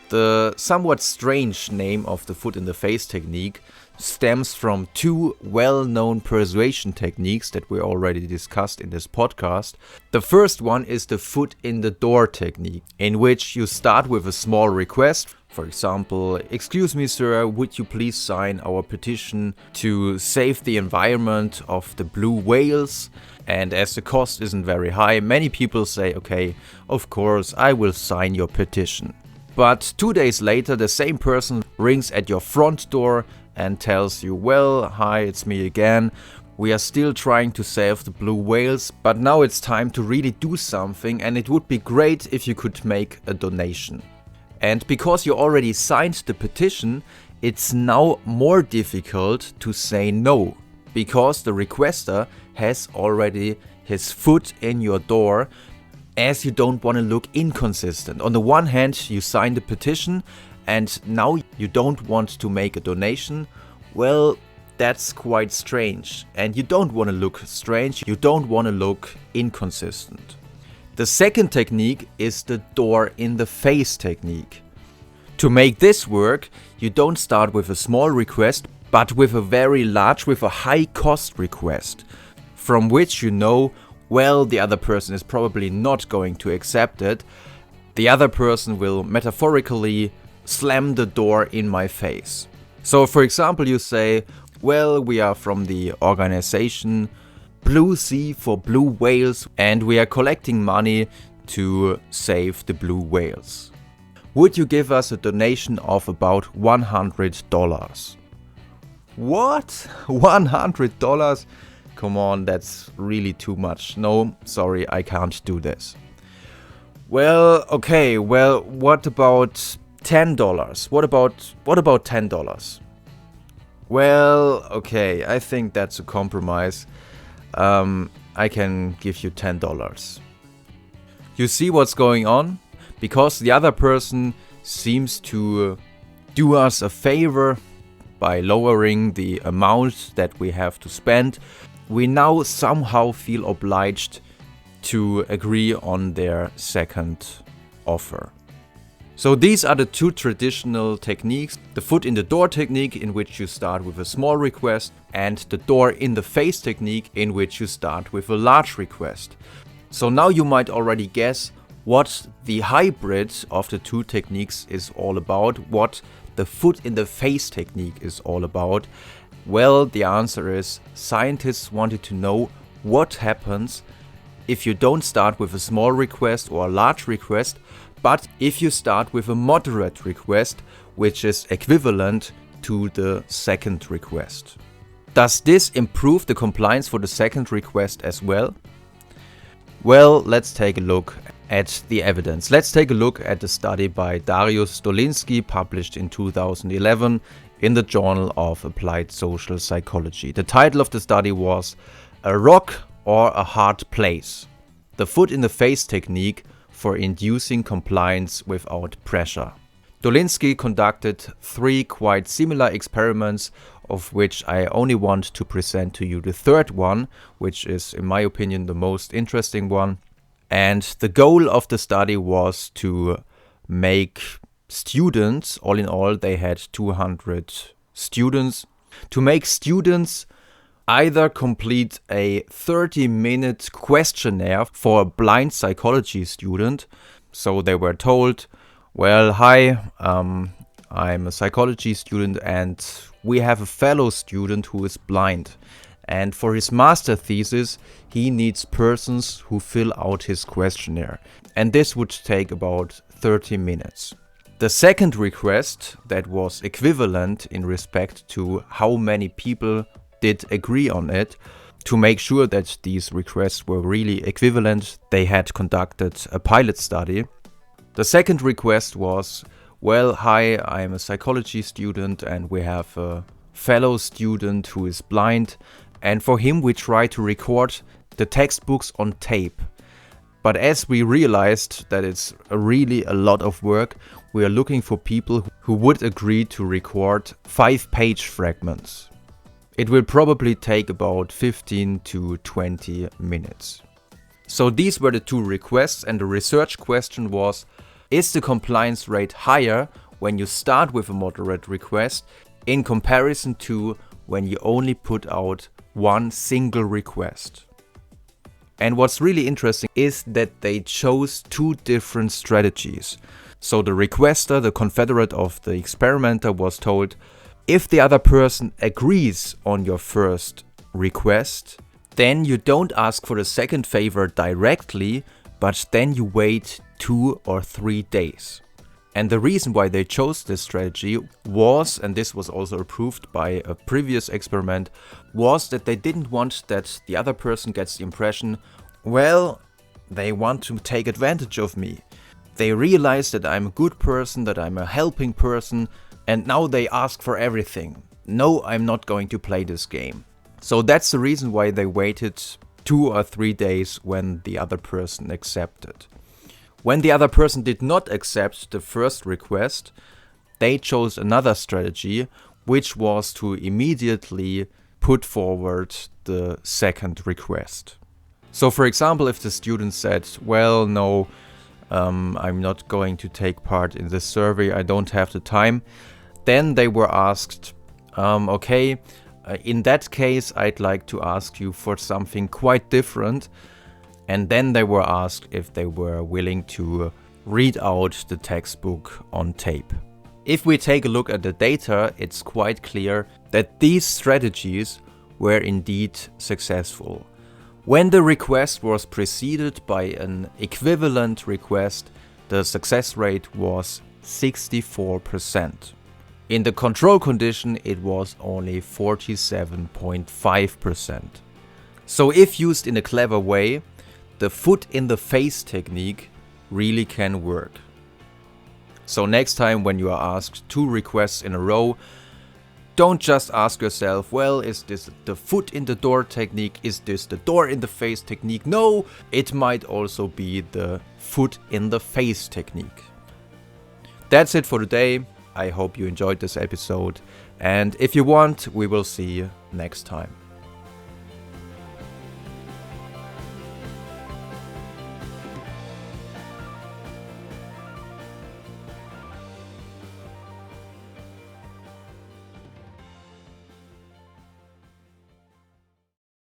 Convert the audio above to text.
The somewhat strange name of the foot in the face technique stems from two well-known persuasion techniques that we already discussed in this podcast. The first one is the foot in the door technique, in which you start with a small request. For example, "Excuse me, sir, would you please sign our petition to save the environment of the blue whales?" And as the cost isn't very high, many people say, "Okay, of course, I will sign your petition." But 2 days later, the same person rings at your front door and tells you, "Well, hi, it's me again. We are still trying to save the blue whales, but now it's time to really do something, and it would be great if you could make a donation." And because you already signed the petition, it's now more difficult to say no, because the requester has already his foot in your door, as you don't want to look inconsistent. On the one hand, you sign the petition and now you don't want to make a donation. Well, that's quite strange, and you don't want to look strange, you don't want to look inconsistent. The second technique is the door in the face technique. To make this work, you don't start with a small request, but with a very large, with a high cost request, from which you know, well, the other person is probably not going to accept it. The other person will metaphorically slam the door in my face. So for example, you say, "Well, we are from the organization Blue Sea for Blue Whales, and we are collecting money to save the blue whales. Would you give us a donation of about $100? What? $100? Come on, that's really too much. No, sorry, I can't do this. Well, okay, well, what about $10? What about $10? Well, okay, I think that's a compromise. I can give you $10. You see what's going on? Because the other person seems to do us a favor by lowering the amount that we have to spend, we now somehow feel obliged to agree on their second offer. So these are the two traditional techniques: the foot in the door technique, in which you start with a small request, and the door in the face technique, in which you start with a large request. So now you might already guess what the hybrid of the two techniques is all about, what the foot in the face technique is all about. Well, the answer is scientists wanted to know what happens if you don't start with a small request or a large request, but if you start with a moderate request, which is equivalent to the second request. Does this improve the compliance for the second request as well? Well, let's take a look at the evidence. Let's take a look at the study by Dolinski, published in 2011 in the Journal of Applied Social Psychology. The title of the study was "A Rock or a Hard Place? The Foot in the Face Technique for Inducing Compliance Without Pressure." Dolinski conducted 3 quite similar experiments, of which I only want to present to you the third one, which is, in my opinion, the most interesting one. And the goal of the study was to make students, all in all they had 200 students, to make students either complete a 30-minute questionnaire for a blind psychology student. So they were told, "Well, hi, I'm a psychology student and we have a fellow student who is blind. And for his master thesis, he needs persons who fill out his questionnaire. And this would take about 30 minutes. The second request, that was equivalent in respect to how many people did agree on it, to make sure that these requests were really equivalent, they had conducted a pilot study. The second request was, "Well, hi, I'm a psychology student and we have a fellow student who is blind, and for him we try to record the textbooks on tape. But as we realized that it's really a lot of work, we are looking for people who would agree to record 5-page fragments. It will probably take about 15 to 20 minutes. So these were the two requests, and the research question was, is the compliance rate higher when you start with a moderate request in comparison to when you only put out one single request. And what's really interesting is that they chose two different strategies. So the requester, the confederate of the experimenter, was told, if the other person agrees on your first request, then you don't ask for the second favor directly, but then you wait 2 or 3 days. And the reason why they chose this strategy was, and this was also approved by a previous experiment, was that they didn't want that the other person gets the impression, well, they want to take advantage of me. They realize that I'm a good person, that I'm a helping person, and now they ask for everything. No, I'm not going to play this game. So that's the reason why they waited 2 or 3 days when the other person accepted. When the other person did not accept the first request, they chose another strategy, which was to immediately put forward the second request. So for example, if the student said, well, no, I'm not going to take part in this survey, I don't have the time, then they were asked, okay, in that case, I'd like to ask you for something quite different. And then they were asked if they were willing to read out the textbook on tape. If we take a look at the data, it's quite clear that these strategies were indeed successful. When the request was preceded by an equivalent request, the success rate was 64%. In the control condition, it was only 47.5%. So if used in a clever way, the foot in the face technique really can work. So next time when you are asked 2 requests in a row, don't just ask yourself, well, is this the foot in the door technique? Is this the door in the face technique? No, it might also be the foot in the face technique. That's it for today. I hope you enjoyed this episode. And if you want, we will see you next time.